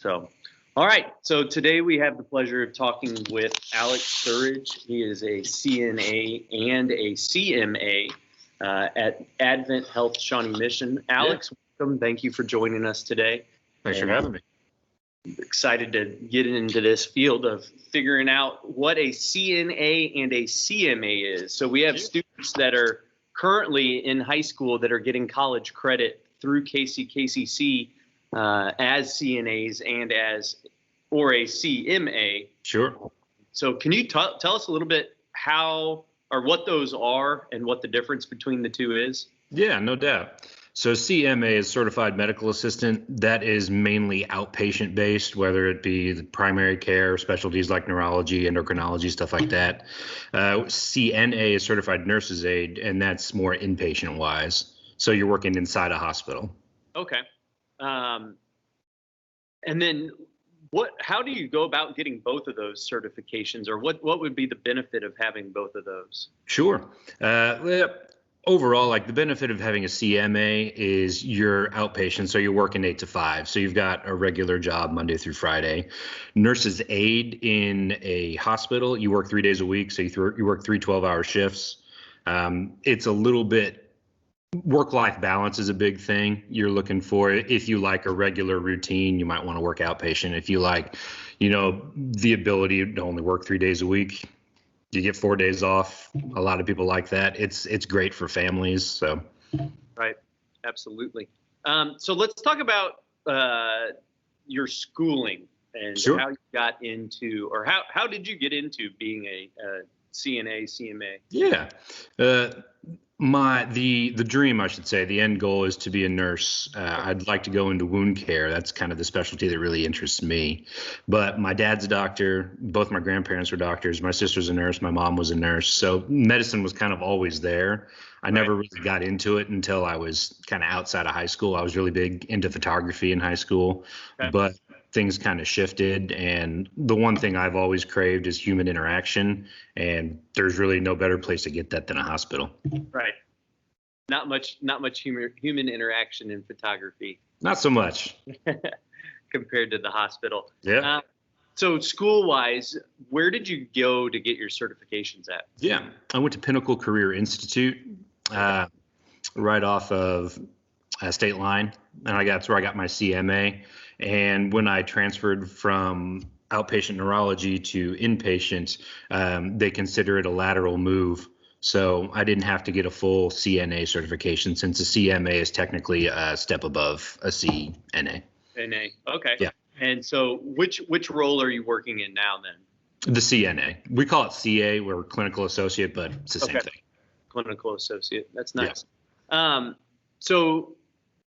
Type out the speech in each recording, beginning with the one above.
So, all right. So today we have the pleasure of talking with Alex Sirridge. He is a CNA and a CMA at Advent Health Shawnee Mission. Alex, welcome. Thank you for joining us today. Thanks for having me. Excited to get into this field of figuring out what a CNA and a CMA is. So we have students that are currently in high school that are getting college credit through KCC as CNAs and or a CMA. Sure. So can you tell us a little bit how or what those are and what the difference between the two is? Yeah, no doubt. So CMA is Certified Medical Assistant. That is mainly outpatient based, whether it be the primary care, specialties like neurology, endocrinology, stuff like that. CNA is Certified Nurse's Aide, and that's more inpatient wise. So you're working inside a hospital. Okay. And then how do you go about getting both of those certifications, or what would be the benefit of having both of those? Sure. Overall, like the benefit of having a CMA is you're outpatient, so you're working 8 to 5. So you've got a regular job Monday through Friday. Nurse's aide in a hospital, you work 3 days a week, so you work 3 12-hour shifts. It's a little bit, work-life balance is a big thing you're looking for. If you like a regular routine, you might want to work outpatient. If you like, the ability to only work 3 days a week, you get 4 days off. A lot of people like that. It's great for families. So, right, absolutely. So let's talk about your schooling and how you got into, or how did you get into being a CNA, CMA? Yeah, the dream, I should say, the end goal is to be a nurse. I'd like to go into wound care. That's kind of the specialty that really interests me. But my dad's a doctor. Both my grandparents were doctors. My sister's a nurse. My mom was a nurse. So medicine was kind of always there. I never really got into it until I was kind of outside of high school. I was really big into photography in high school, but things kind of shifted. And the one thing I've always craved is human interaction. And there's really no better place to get that than a hospital. Right. Not much human interaction in photography. Not so much. Compared to the hospital. Yeah. So school-wise, where did you go to get your certifications at? Yeah, I went to Pinnacle Career Institute, right off of State Line, and that's where I got my CMA. And when I transferred from outpatient neurology to inpatient, they consider it a lateral move. So I didn't have to get a full CNA certification, since a CMA is technically a step above a CNA. NA. Okay. Yeah. And so which role are you working in now then? The CNA. We call it CA. We're clinical associate, but it's the same thing. Clinical associate. That's nice. Yeah. So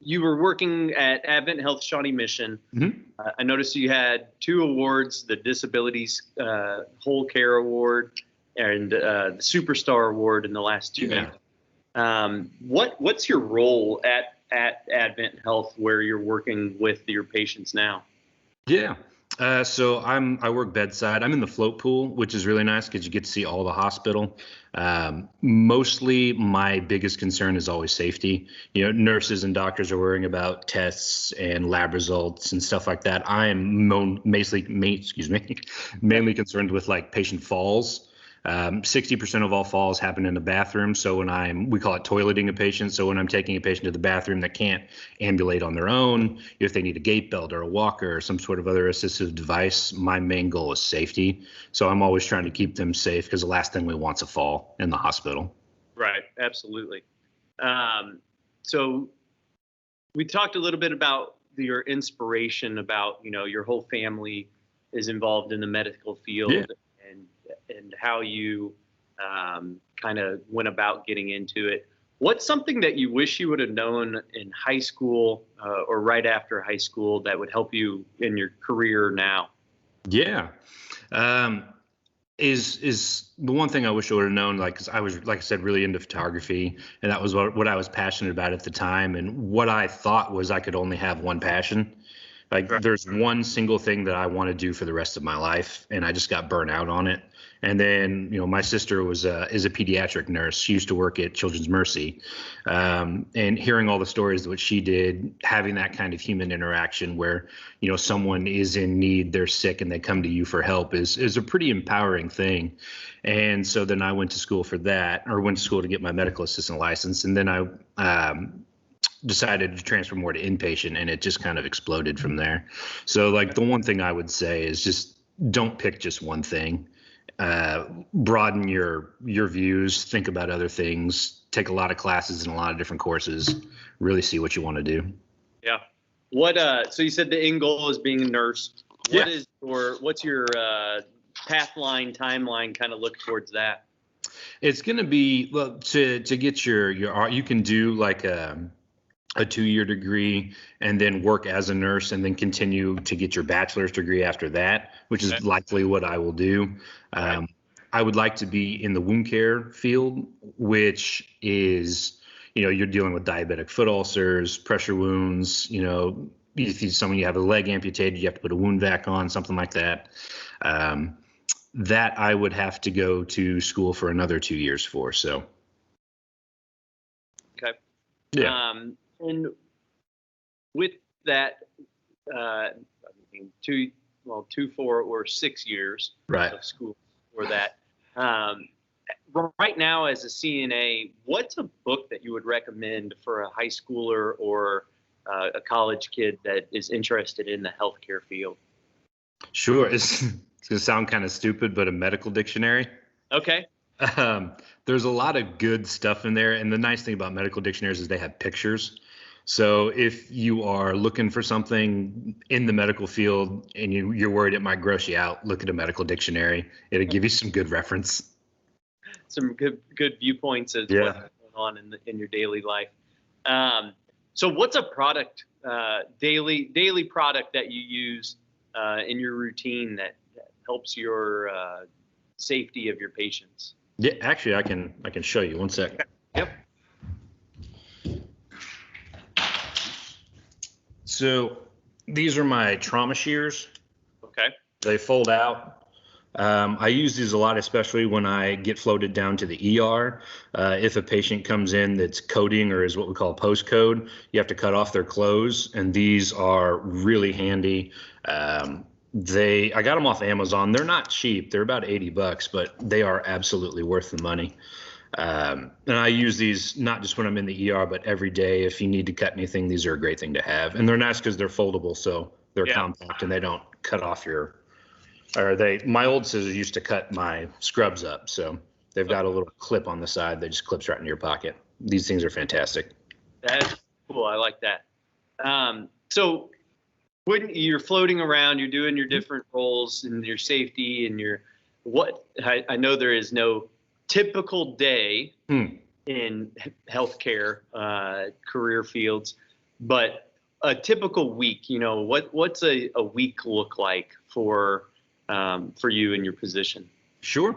you were working at Advent Health Shawnee Mission. Mm-hmm. I noticed you had 2 awards, the Disabilities Whole Care Award and the Superstar Award in the last 2 years. What's your role at Advent Health, where you're working with your patients now? Yeah. So I work bedside. I'm in the float pool, which is really nice because you get to see all the hospital. Mostly my biggest concern is always safety. Nurses and doctors are worrying about tests and lab results and stuff like that. I am mainly concerned with like patient falls. 60% of all falls happen in the bathroom. So we call it toileting a patient. So when I'm taking a patient to the bathroom that can't ambulate on their own, if they need a gait belt or a walker or some sort of other assistive device, my main goal is safety. So I'm always trying to keep them safe, because the last thing we want is a fall in the hospital. Right. Absolutely. So we talked a little bit about your inspiration, about, your whole family is involved in the medical field. Yeah. And how you kind of went about getting into it. What's something that you wish you would have known in high school or right after high school that would help you in your career now? Yeah. Is the one thing I wish I would have known, because I was, like I said, really into photography, and that was what I was passionate about at the time. And what I thought was I could only have one passion. Like there's one single thing that I want to do for the rest of my life, and I just got burnt out on it. And then, my sister is a pediatric nurse. She used to work at Children's Mercy, and hearing all the stories of what she did, having that kind of human interaction where, someone is in need, they're sick, and they come to you for help is a pretty empowering thing. And so then I went to school for that, or went to school to get my medical assistant license, and then I decided to transfer more to inpatient, and it just kind of exploded from there. So like the one thing I would say is just don't pick just one thing. Broaden your views, think about other things, take a lot of classes and a lot of different courses, really see what you want to do. Yeah. So you said the end goal is being a nurse. What's your timeline kind of look towards that? It's going to be, well, to get your you can do like a 2-year degree and then work as a nurse and then continue to get your bachelor's degree after that, which is likely what I will do. I would like to be in the wound care field, which is, you're dealing with diabetic foot ulcers, pressure wounds, if someone you have a leg amputated, you have to put a wound vac on, something like that. That I would have to go to school for another 2 years for. So. Okay. Yeah. And with that, 2, 4, or 6 years of school for that. Right now, as a CNA, what's a book that you would recommend for a high schooler or a college kid that is interested in the healthcare field? Sure. It's going to sound kind of stupid, but a medical dictionary. Okay. There's a lot of good stuff in there. And the nice thing about medical dictionaries is they have pictures. So if you are looking for something in the medical field and you're worried it might gross you out, look at a medical dictionary. It'll give you some good reference. Some good viewpoints as what's going on in your daily life. So what's a product, daily product that you use in your routine that helps your safety of your patients? Yeah, actually, I can show you. One second. Yep. So these are my trauma shears. Okay. They fold out. I use these a lot, especially when I get floated down to the ER. If a patient comes in that's coding or is what we call post-code, you have to cut off their clothes, and these are really handy. I got them off Amazon. They're not cheap. They're about $80, but they are absolutely worth the money. And I use these not just when I'm in the ER, but every day. If you need to cut anything, these are a great thing to have. And they're nice because they're foldable, so they're compact and they don't cut off my old scissors used to cut my scrubs up. So they've got a little clip on the side that just clips right into your pocket. These things are fantastic. That's cool. I like that. So when you're floating around, you're doing your different roles and your safety and I know there is no typical day in healthcare career fields, but a typical week, what's a week look like for you in your position? Sure.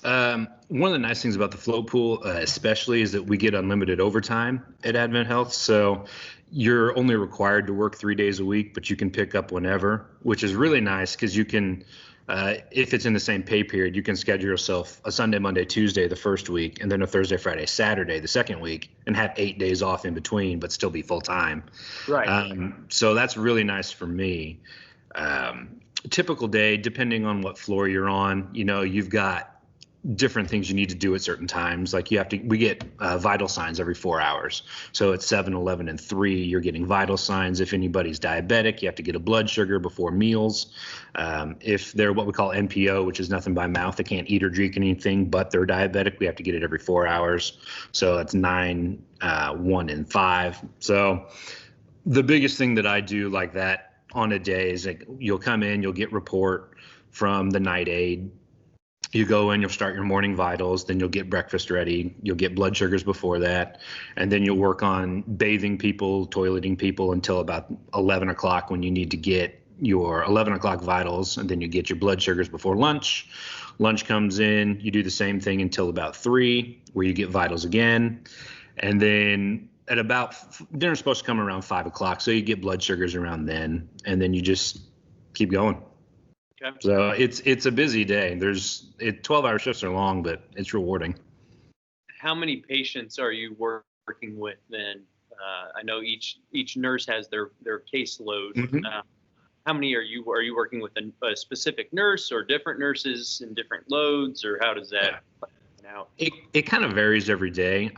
One of the nice things about the float pool, especially, is that we get unlimited overtime at Advent Health. So you're only required to work 3 days a week, but you can pick up whenever, which is really nice because you can, if it's in the same pay period, you can schedule yourself a Sunday, Monday, Tuesday the first week, and then a Thursday, Friday, Saturday the second week, and have 8 days off in between, but still be full time. Right. So that's really nice for me. Typical day, depending on what floor you're on, you've got different things you need to do at certain times. Like we get vital signs every 4 hours. So at 7, 11, and 3, you're getting vital signs. If anybody's diabetic, you have to get a blood sugar before meals. If they're what we call NPO, which is nothing by mouth, they can't eat or drink anything, but they're diabetic, we have to get it every 4 hours. So that's 9, 1, and 5. So the biggest thing that I do like that on a day is like you'll come in, you'll get report from the night aide. You go in, you'll start your morning vitals, then you'll get breakfast ready, you'll get blood sugars before that, and then you'll work on bathing people, toileting people until about 11 o'clock when you need to get your 11 o'clock vitals, and then you get your blood sugars before lunch. Lunch comes in, you do the same thing until about 3, where you get vitals again, and then at about dinner's supposed to come around 5 o'clock, so you get blood sugars around then, and then you just keep going. Okay. So it's a busy day. 12-hour shifts are long, but it's rewarding. How many patients are you working with then? I know each nurse has their caseload. Mm-hmm. How many are you working with a specific nurse or different nurses in different loads, or how does that play out? It kind of varies every day.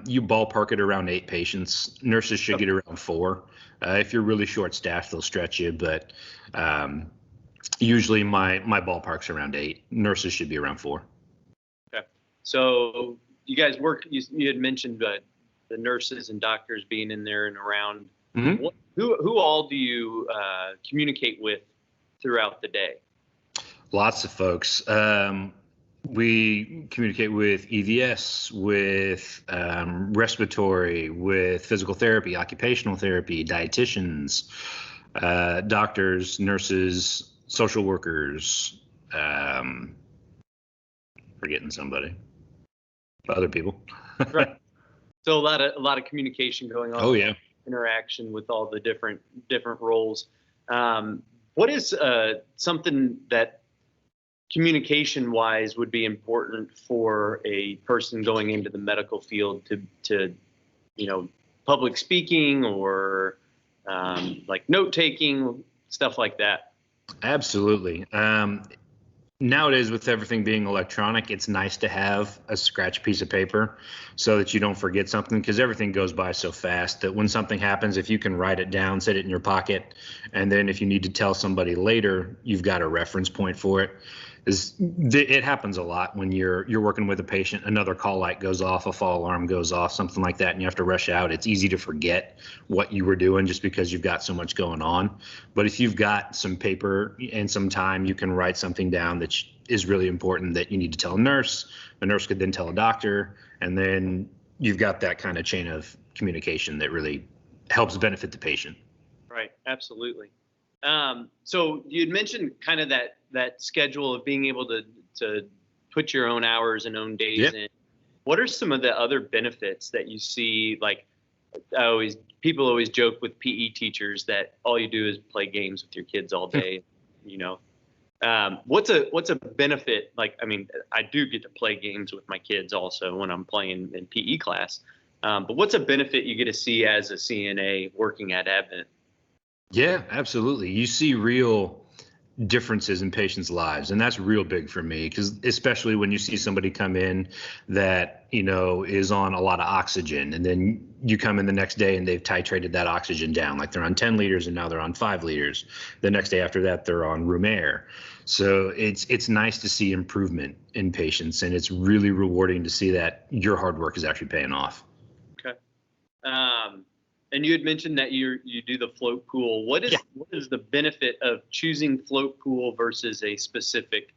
You ballpark it around 8 patients. Nurses should get around 4. If you're really short staffed, they'll stretch you, but usually my ballpark's around 8. Nurses should be around 4. Okay. So you guys you had mentioned the nurses and doctors being in there and around. Mm-hmm. Who all do you communicate with throughout the day? Lots of folks. We communicate with EVS, with respiratory, with physical therapy, occupational therapy, dietitians, doctors, nurses, social workers, forgetting somebody, other people. Right. So a lot of communication going on. Oh yeah. Interaction with all the different roles. What is something that communication wise would be important for a person going into the medical field to public speaking or like note taking, stuff like that? Absolutely. Nowadays, with everything being electronic, it's nice to have a scratch piece of paper so that you don't forget something, because everything goes by so fast that when something happens, if you can write it down, set it in your pocket, and then if you need to tell somebody later, you've got a reference point for it. It happens a lot when you're working with a patient, another call light goes off, a fall alarm goes off, something like that, and you have to rush out. It's easy to forget what you were doing just because you've got so much going on. But if you've got some paper and some time, you can write something down that is really important that you need to tell a nurse. The nurse could then tell a doctor, and then you've got that kind of chain of communication that really helps benefit the patient. Right, absolutely. So you had mentioned kind of that schedule of being able to put your own hours and own days in. What are some of the other benefits that you see? Like people always joke with PE teachers that all you do is play games with your kids all day. What's a benefit? Like, I mean, I do get to play games with my kids also when I'm playing in PE class. But what's a benefit you get to see as a CNA working at Advent? Yeah, absolutely. You see real differences in patients' lives, and that's real big for me, because especially when you see somebody come in that is on a lot of oxygen, and then you come in the next day and they've titrated that oxygen down, like they're on 10 liters and now they're on 5 liters. The next day after that, they're on room air. So it's nice to see improvement in patients, and it's really rewarding to see that your hard work is actually paying off. Okay. And you had mentioned that you do the float pool. What is the benefit of choosing float pool versus a specific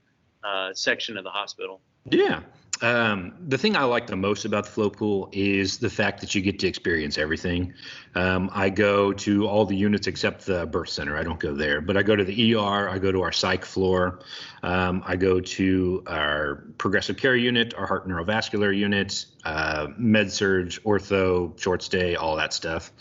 section of the hospital? Yeah. The thing I like the most about the float pool is the fact that you get to experience everything. I go to all the units except the birth center. I don't go there, but I go to the ER. I go to our psych floor. I go to our progressive care unit, our heart neurovascular unit, med surg, ortho, short stay, all that stuff.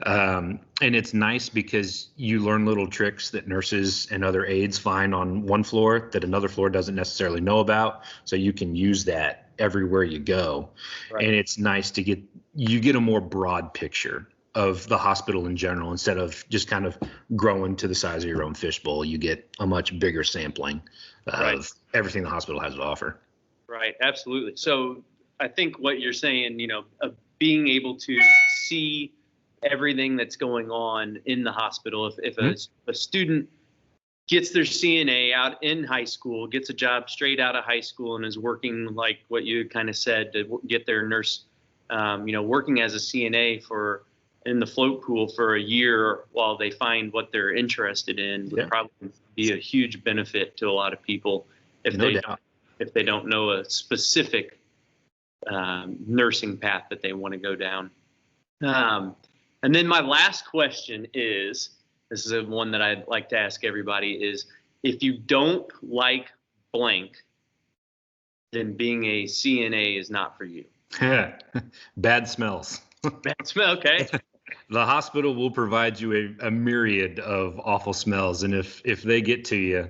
And it's nice because you learn little tricks that nurses and other aides find on one floor that another floor doesn't necessarily know about. So you can use that everywhere you go. Right. And it's nice to get a more broad picture of the hospital in general, instead of just kind of growing to the size of your own fishbowl. You get a much bigger sampling of everything the hospital has to offer. Right. Absolutely. So I think what you're saying, being able to see everything that's going on in the hospital. If a student gets their CNA out in high school, gets a job straight out of high school, and is working like what you kind of said to get their nurse, working as a CNA in the float pool for a year while they find what they're interested in, would probably be a huge benefit to a lot of people if they don't know a specific nursing path that they want to go down. And then my last question is, this is one that I'd like to ask everybody, is if you don't like blank, then being a CNA is not for you. Bad smells. Bad smell, okay. The hospital will provide you a myriad of awful smells, and if they get to you,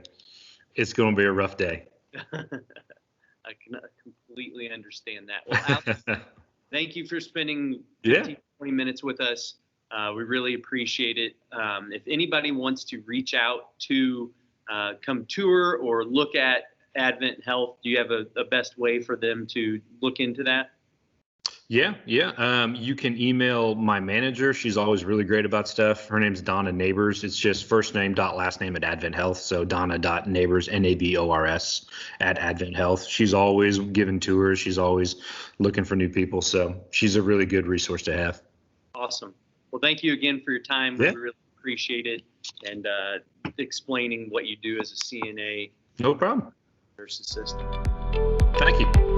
it's going to be a rough day. I can completely understand that. Well, Alex, thank you for spending 20 minutes with us. We really appreciate it. If anybody wants to reach out to come tour or look at Advent Health, do you have a best way for them to look into that? Yeah. You can email my manager. She's always really great about stuff. Her name's Donna Neighbors. It's just first name dot last name at Advent Health. So Donna.Neighbors, Nabors at Advent Health. She's always giving tours. She's always looking for new people. So she's a really good resource to have. Awesome. Well, thank you again for your time. We really appreciate it, and explaining what you do as a CNA. No problem. Nurse assistant. Thank you.